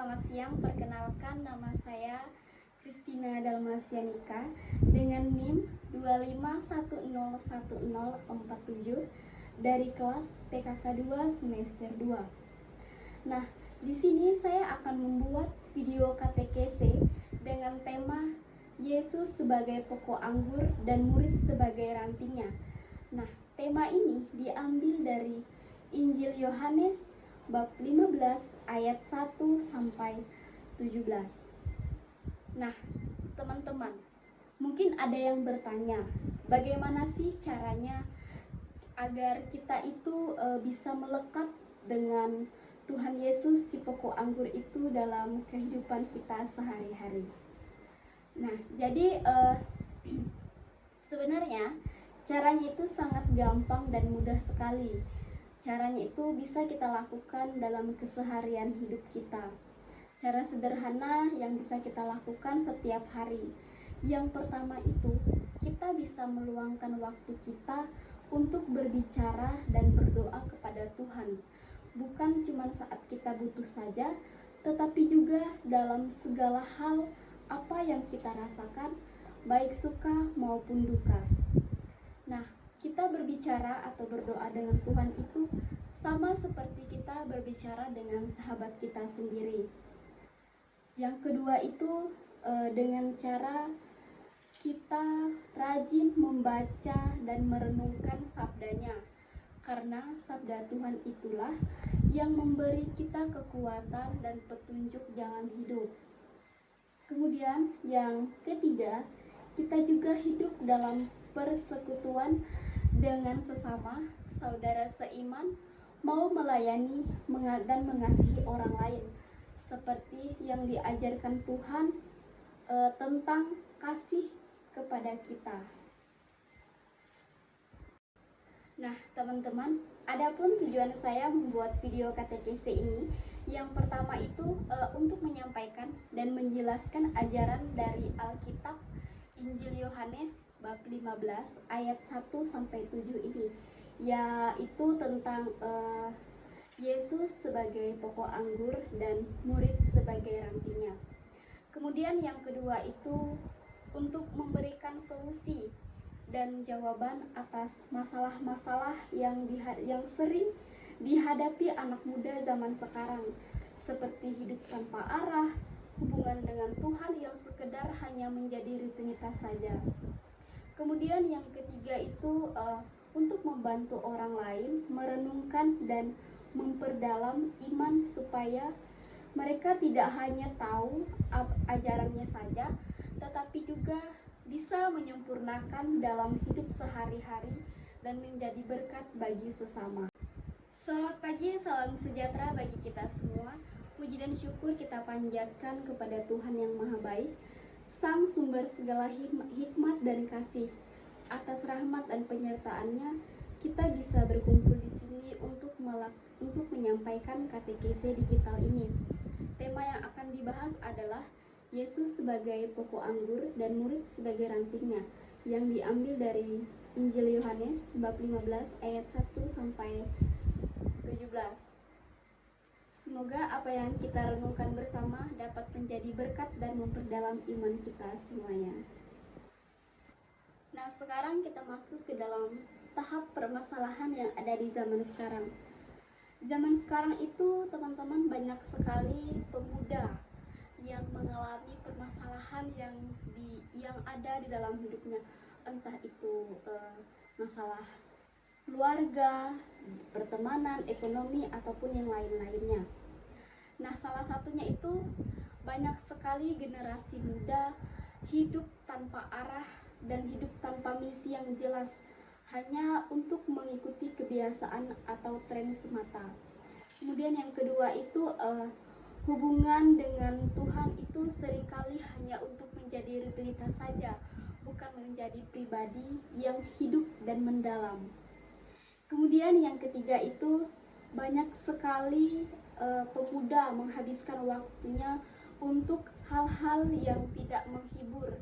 selamat siang. Perkenalkan, nama saya Christina Dalmasianika dengan NIM 251011047 dari kelas PKK 2 semester 2. Nah, di sini saya akan membuat video katekese dengan tema Yesus sebagai pokok anggur dan murid sebagai rantingnya. Nah, tema ini diambil dari Injil Yohanes bab 15 ayat 1 sampai 17. Nah, teman-teman, mungkin ada yang bertanya, bagaimana sih caranya agar kita itu bisa melekat dengan Tuhan Yesus si pokok anggur itu dalam kehidupan kita sehari-hari. Nah, jadi sebenarnya caranya itu sangat gampang dan mudah sekali. Caranya itu bisa kita lakukan dalam keseharian hidup kita. Cara sederhana yang bisa kita lakukan setiap hari. Yang pertama itu, kita bisa meluangkan waktu kita untuk berbicara dan berdoa kepada Tuhan. Bukan cuma saat kita butuh saja, tetapi juga dalam segala hal apa yang kita rasakan, baik suka maupun duka. Nah, kita berbicara atau berdoa dengan Tuhan itu sama seperti kita berbicara dengan sahabat kita sendiri. Yang kedua itu dengan cara kita rajin membaca dan merenungkan sabdanya, karena sabda Tuhan itulah yang memberi kita kekuatan dan petunjuk jalan hidup. Kemudian yang ketiga, kita juga hidup dalam persekutuan dengan sesama saudara seiman, mau melayani dan mengasihi orang lain, seperti yang diajarkan Tuhan tentang kasih kepada kita. Nah, teman-teman, adapun tujuan saya membuat video katekese ini, yang pertama itu untuk menyampaikan dan menjelaskan ajaran dari Alkitab Injil Yohanes bab 15 ayat 1 sampai 7 ini, yaitu tentang Yesus sebagai pokok anggur dan murid sebagai rantingnya. Kemudian yang kedua itu untuk memberikan solusi dan jawaban atas masalah-masalah yang sering dihadapi anak muda zaman sekarang, seperti hidup tanpa arah, hubungan dengan Tuhan yang sekedar hanya menjadi rutinitas saja. Kemudian yang ketiga itu untuk membantu orang lain merenungkan dan memperdalam iman supaya mereka tidak hanya tahu ajarannya saja, tetapi juga bisa menyempurnakan dalam hidup sehari-hari dan menjadi berkat bagi sesama. Selamat pagi, salam sejahtera bagi kita semua. Puji dan syukur kita panjatkan kepada Tuhan yang Maha Baik, Sang Sumber segala hikmat dan kasih. Atas rahmat dan penyertaannya, kita bisa berkumpul di sini untuk menyampaikan katekese digital ini. Tema yang akan dibahas adalah Yesus sebagai pokok anggur dan murid sebagai rantingnya, yang diambil dari Injil Yohanes bab 15 ayat 1 sampai 17. Semoga apa yang kita renungkan bersama dapat menjadi berkat dan memperdalam iman kita semuanya. Nah, sekarang kita masuk ke dalam tahap permasalahan yang ada di zaman sekarang. Zaman sekarang itu, teman-teman, banyak sekali pemuda yang mengalami permasalahan yang ada di dalam hidupnya, entah itu masalah keluarga, pertemanan, ekonomi, ataupun yang lain-lainnya. Nah, salah satunya itu banyak sekali generasi muda hidup tanpa arah dan hidup tanpa misi yang jelas, hanya untuk mengikuti kebiasaan atau tren semata. Kemudian yang kedua itu hubungan dengan Tuhan itu seringkali hanya untuk menjadi rutinitas saja, bukan menjadi pribadi yang hidup dan mendalam. Kemudian yang ketiga itu banyak sekali pemuda menghabiskan waktunya untuk hal-hal yang tidak menghibur,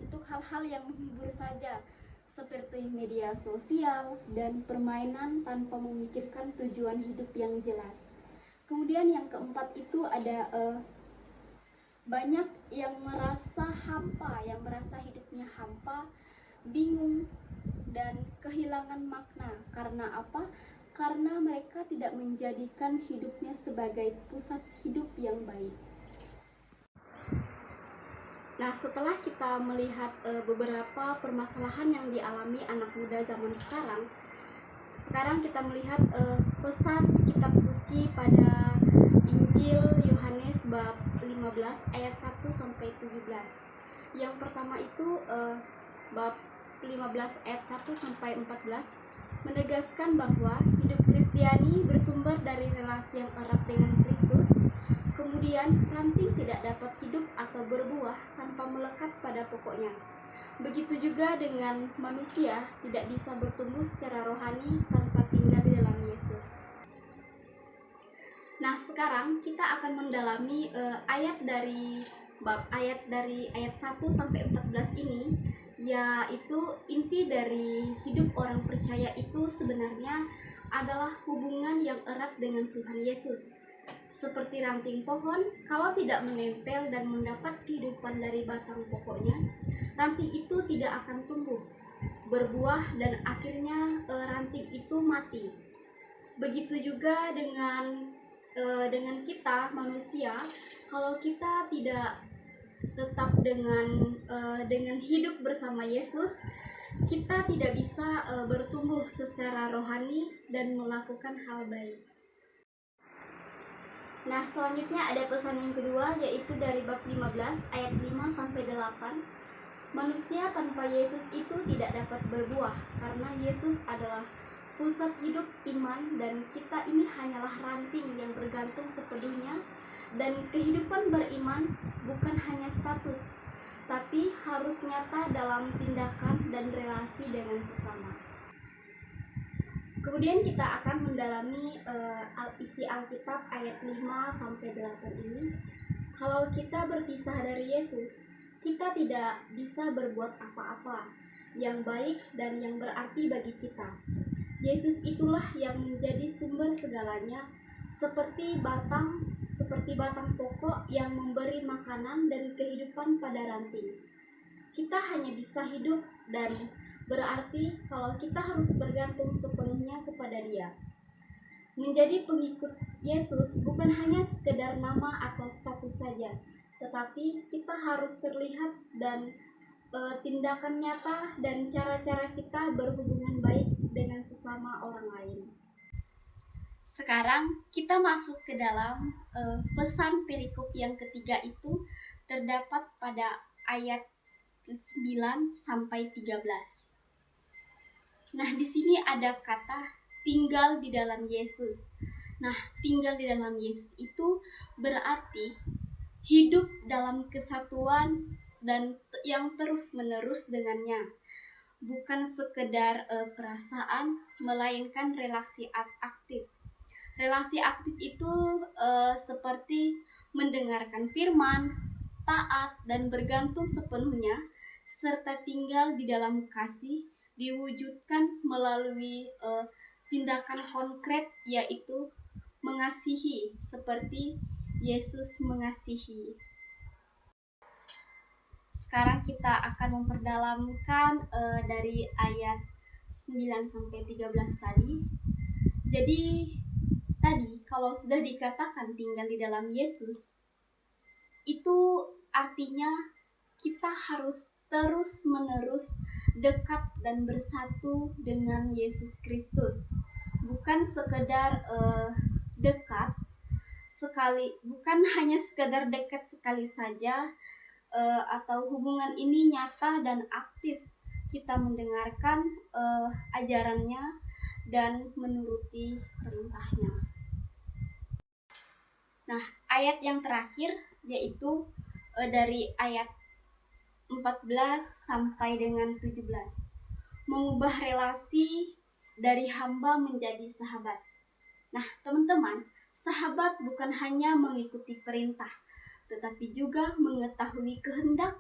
untuk hal-hal yang menghibur saja, seperti media sosial dan permainan tanpa memikirkan tujuan hidup yang jelas. Kemudian yang keempat itu ada Banyak yang merasa hampa, yang merasa hidupnya hampa, bingung, dan kehilangan makna. Karena apa? Karena mereka tidak menjadikan hidupnya sebagai pusat hidup yang baik. Nah, setelah kita melihat beberapa permasalahan yang dialami anak muda zaman sekarang kita melihat pesan kitab suci pada Injil Yohanes bab 15 ayat 1 sampai 17. Yang pertama itu bab 15 ayat 1 sampai 14 menegaskan bahwa hidup Kristiani bersumber dari relasi yang erat dengan Kristus. Kemudian, ranting tidak dapat hidup atau berbuah tanpa melekat pada pokoknya. Begitu juga dengan manusia tidak bisa bertumbuh secara rohani tanpa tinggal di dalam Yesus. Nah, sekarang kita akan mendalami ayat dari ayat 1 sampai 14 ini, yaitu inti dari hidup orang percaya itu sebenarnya adalah hubungan yang erat dengan Tuhan Yesus. Seperti ranting pohon, kalau tidak menempel dan mendapat kehidupan dari batang pokoknya, ranting itu tidak akan tumbuh, berbuah, dan akhirnya ranting itu mati. Begitu juga dengan kita manusia, kalau kita tidak tetap dengan hidup bersama Yesus, kita tidak bisa bertumbuh secara rohani dan melakukan hal baik. Nah, selanjutnya ada pesan yang kedua, yaitu dari bab 15 ayat 5 sampai 8. Manusia tanpa Yesus itu tidak dapat berbuah karena Yesus adalah pusat hidup iman, dan kita ini hanyalah ranting yang bergantung sepenuhnya. Dan kehidupan beriman bukan hanya status, tapi harus nyata dalam tindakan dan relasi dengan sesama. Kemudian kita akan mendalami isi Alkitab ayat 5 sampai 8 ini. Kalau kita berpisah dari Yesus, kita tidak bisa berbuat apa-apa yang baik dan yang berarti bagi kita. Yesus itulah yang menjadi sumber segalanya, seperti batang pokok yang memberi makanan dan kehidupan pada ranting. Kita hanya bisa hidup dan berarti kalau kita harus bergantung sepenuhnya kepada Dia. Menjadi pengikut Yesus bukan hanya sekedar nama atau status saja, tetapi kita harus terlihat dan tindakan nyata dan cara-cara kita berhubungan baik dengan sesama orang lain. Sekarang kita masuk ke dalam pesan perikop yang ketiga, itu terdapat pada ayat 9 sampai 13. Nah, di sini ada kata tinggal di dalam Yesus. Nah, tinggal di dalam Yesus itu berarti hidup dalam kesatuan dan yang terus-menerus dengannya. Bukan sekedar perasaan, melainkan relasi aktif. Relasi aktif itu seperti mendengarkan firman, taat, dan bergantung sepenuhnya, serta tinggal di dalam kasih, diwujudkan melalui tindakan konkret, yaitu mengasihi seperti Yesus mengasihi. Sekarang kita akan memperdalamkan dari ayat 9 sampai 13 tadi. Jadi tadi kalau sudah dikatakan tinggal di dalam Yesus, itu artinya kita harus terus-menerus dekat dan bersatu dengan Yesus Kristus. Bukan sekedar dekat sekali, bukan hanya sekedar dekat sekali saja, atau hubungan ini nyata dan aktif. Kita mendengarkan ajarannya dan menuruti perintahnya. Nah, ayat yang terakhir yaitu dari ayat 14 sampai dengan 17. Mengubah relasi dari hamba menjadi sahabat. Nah, teman-teman, sahabat bukan hanya mengikuti perintah, tetapi juga mengetahui kehendak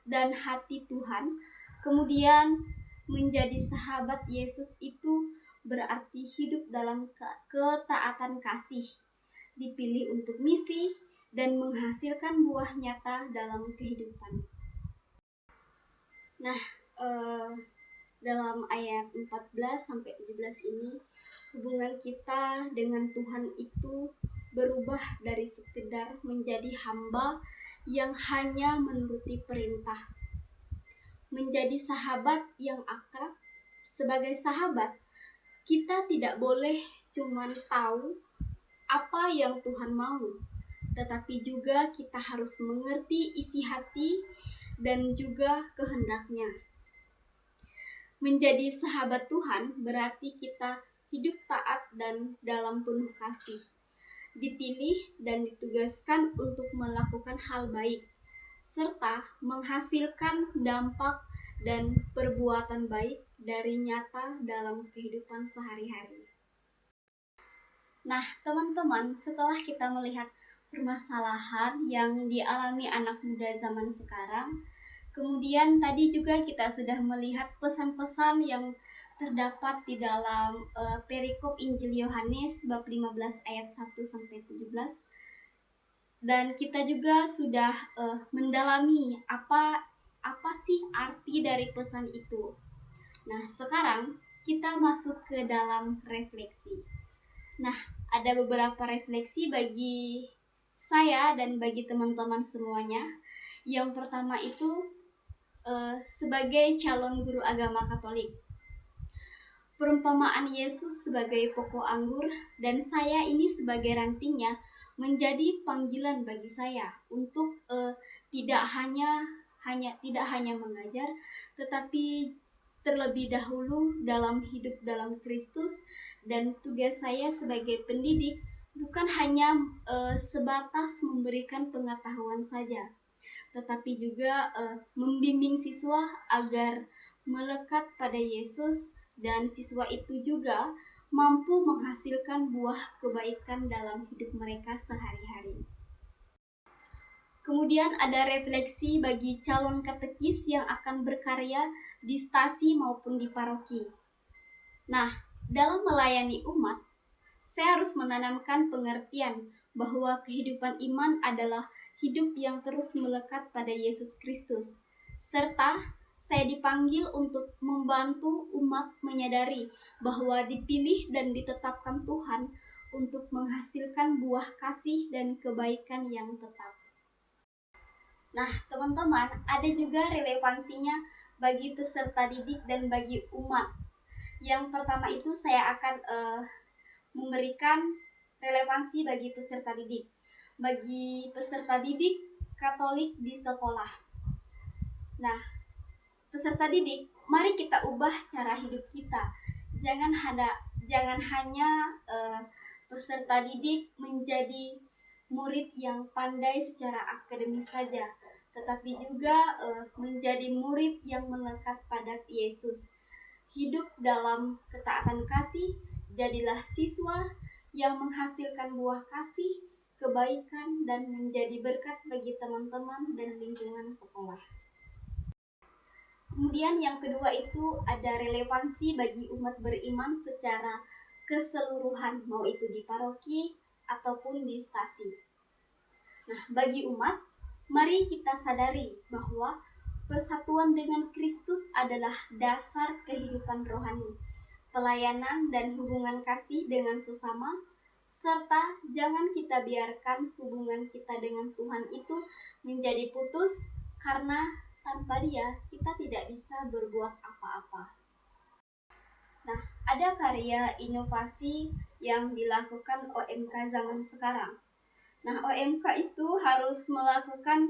dan hati Tuhan. Kemudian menjadi sahabat Yesus itu berarti hidup dalam ketaatan kasih, dipilih untuk misi, dan menghasilkan buah nyata dalam kehidupan. Nah, dalam ayat 14 sampai 17 ini, hubungan kita dengan Tuhan itu berubah dari sekedar menjadi hamba yang hanya menuruti perintah, menjadi sahabat yang akrab. Sebagai sahabat, kita tidak boleh cuma tahu apa yang Tuhan mau, tetapi juga kita harus mengerti isi hati dan juga kehendaknya. Menjadi sahabat Tuhan berarti kita hidup taat dan dalam penuh kasih, dipilih dan ditugaskan untuk melakukan hal baik, serta menghasilkan dampak dan perbuatan baik dari nyata dalam kehidupan sehari-hari. Nah, teman-teman, setelah kita melihat permasalahan yang dialami anak muda zaman sekarang, kemudian tadi juga kita sudah melihat pesan-pesan yang terdapat di dalam perikop Injil Yohanes bab 15 ayat 1 sampai 17. Dan kita juga sudah mendalami apa sih arti dari pesan itu. Nah, sekarang kita masuk ke dalam refleksi. Nah, ada beberapa refleksi bagi saya dan bagi teman-teman semuanya. Yang pertama itu sebagai calon guru agama Katolik. Perumpamaan Yesus sebagai pokok anggur dan saya ini sebagai rantingnya menjadi panggilan bagi saya untuk tidak hanya mengajar, tetapi terlebih dahulu dalam hidup dalam Kristus. Dan tugas saya sebagai pendidik bukan hanya sebatas memberikan pengetahuan saja, tetapi juga membimbing siswa agar melekat pada Yesus, dan siswa itu juga mampu menghasilkan buah kebaikan dalam hidup mereka sehari-hari. Kemudian ada refleksi bagi calon katekis yang akan berkarya di stasi maupun di paroki. Nah, dalam melayani umat, saya harus menanamkan pengertian bahwa kehidupan iman adalah hidup yang terus melekat pada Yesus Kristus, serta saya dipanggil untuk membantu umat menyadari bahwa dipilih dan ditetapkan Tuhan untuk menghasilkan buah kasih dan kebaikan yang tetap. Nah, teman-teman, ada juga relevansinya bagi peserta didik dan bagi umat. Yang pertama itu saya akan memberikan relevansi bagi peserta didik. Bagi peserta didik Katolik di sekolah. Nah, peserta didik, mari kita ubah cara hidup kita. Jangan hanya peserta didik menjadi murid yang pandai secara akademis saja, tetapi juga menjadi murid yang melekat pada Yesus. Hidup dalam ketaatan kasih, jadilah siswa yang menghasilkan buah kasih, kebaikan, dan menjadi berkat bagi teman-teman dan lingkungan sekolah. Kemudian yang kedua itu ada relevansi bagi umat beriman secara keseluruhan, mau itu di paroki ataupun di stasi. Nah, bagi umat, mari kita sadari bahwa persatuan dengan Kristus adalah dasar kehidupan rohani, pelayanan dan hubungan kasih dengan sesama, serta jangan kita biarkan hubungan kita dengan Tuhan itu menjadi putus, karena tanpa Dia kita tidak bisa berbuat apa-apa. Nah, ada karya inovasi yang dilakukan OMK zaman sekarang. Nah, OMK itu harus melakukan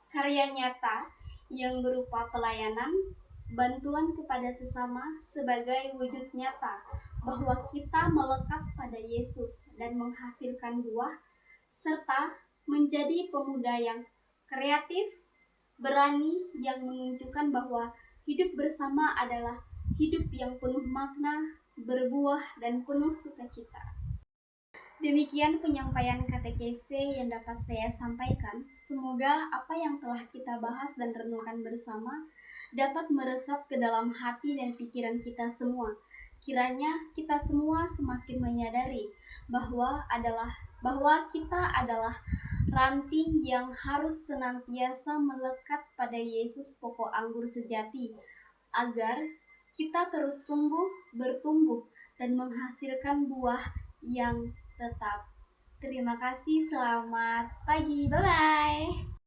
karya nyata yang berupa pelayanan, bantuan kepada sesama sebagai wujud nyata bahwa kita melekat pada Yesus dan menghasilkan buah, serta menjadi pemuda yang kreatif, berani, yang menunjukkan bahwa hidup bersama adalah hidup yang penuh makna, berbuah, dan penuh sukacita. Demikian penyampaian katekese yang dapat saya sampaikan. Semoga apa yang telah kita bahas dan renungkan bersama dapat meresap ke dalam hati dan pikiran kita semua. Kiranya kita semua semakin menyadari bahwa kita adalah ranting yang harus senantiasa melekat pada Yesus pokok anggur sejati, agar kita terus bertumbuh, dan menghasilkan buah yang tetap. Terima kasih, selamat pagi, bye-bye.